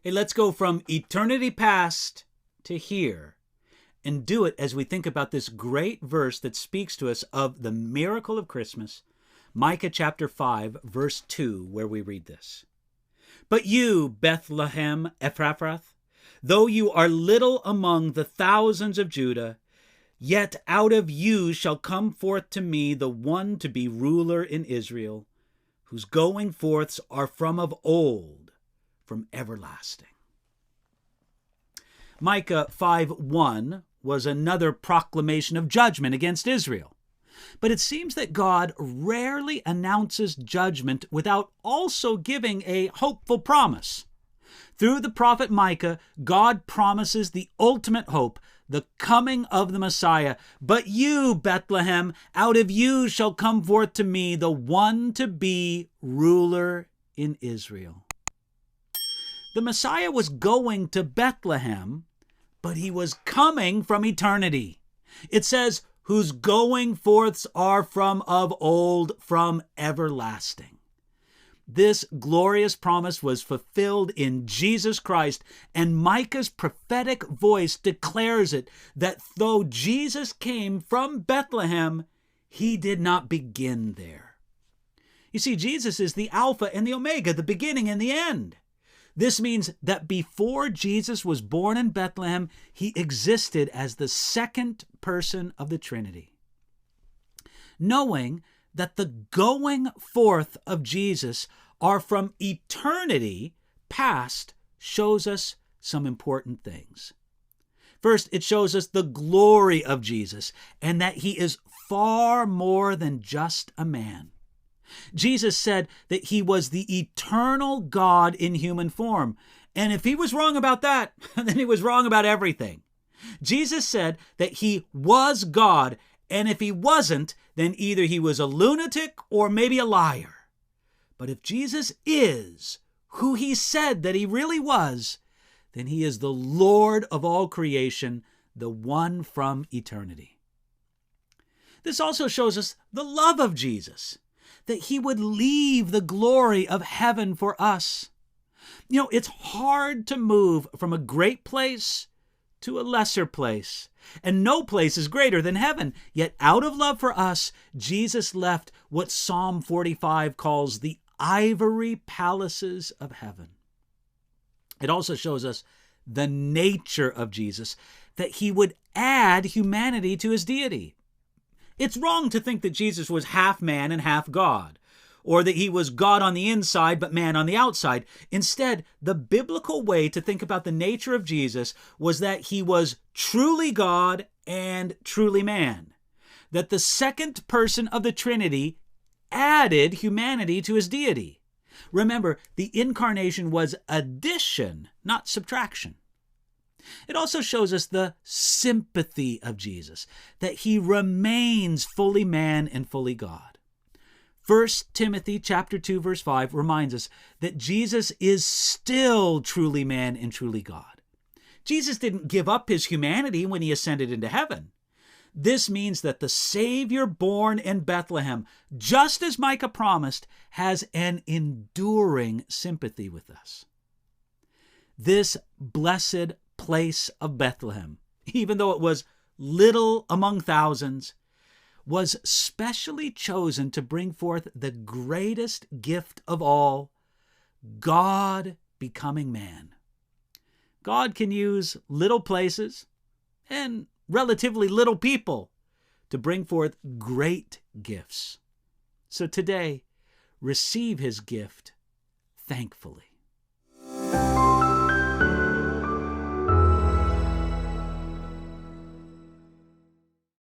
Hey, let's go from eternity past to here and do it as we think about this great verse that speaks to us of the miracle of Christmas, Micah chapter 5, verse 2, where we read this. But you, Bethlehem Ephrathah, though you are little among the thousands of Judah, yet out of you shall come forth to me the one to be ruler in Israel, whose going forths are from of old, from everlasting. Micah 5:1 was another proclamation of judgment against Israel. But it seems that God rarely announces judgment without also giving a hopeful promise. Through the prophet Micah, God promises the ultimate hope, the coming of the Messiah. But you, Bethlehem, out of you shall come forth to me the one to be ruler in Israel. The Messiah was going to Bethlehem, but he was coming from eternity. It says, whose going forths are from of old, from everlasting. This glorious promise was fulfilled in Jesus Christ, and Micah's prophetic voice declares it, that though Jesus came from Bethlehem, he did not begin there. You see, Jesus is the Alpha and the Omega, the beginning and the end. This means that before Jesus was born in Bethlehem, he existed as the second person of the Trinity. Knowing that the going forth of Jesus are from eternity past shows us some important things. First, it shows us the glory of Jesus and that he is far more than just a man. Jesus said that he was the eternal God in human form. And if he was wrong about that, then he was wrong about everything. Jesus said that he was God, and if he wasn't, then either he was a lunatic or maybe a liar. But if Jesus is who he said that he really was, then he is the Lord of all creation, the one from eternity. This also shows us the love of Jesus, that he would leave the glory of heaven for us. You know, it's hard to move from a great place to a lesser place, and no place is greater than heaven. Yet out of love for us, Jesus left what Psalm 45 calls the ivory palaces of heaven. It also shows us the nature of Jesus, that he would add humanity to his deity. It's wrong to think that Jesus was half man and half God, or that he was God on the inside but man on the outside. Instead, the biblical way to think about the nature of Jesus was that he was truly God and truly man, that the second person of the Trinity added humanity to his deity. Remember, the incarnation was addition, not subtraction. It also shows us the sympathy of Jesus, that he remains fully man and fully God. 1 Timothy chapter 2, verse 5 reminds us that Jesus is still truly man and truly God. Jesus didn't give up his humanity when he ascended into heaven. This means that the Savior born in Bethlehem, just as Micah promised, has an enduring sympathy with us. This blessed place of Bethlehem, even though it was little among thousands, was specially chosen to bring forth the greatest gift of all, God becoming man. God can use little places and relatively little people to bring forth great gifts. So today, receive his gift thankfully.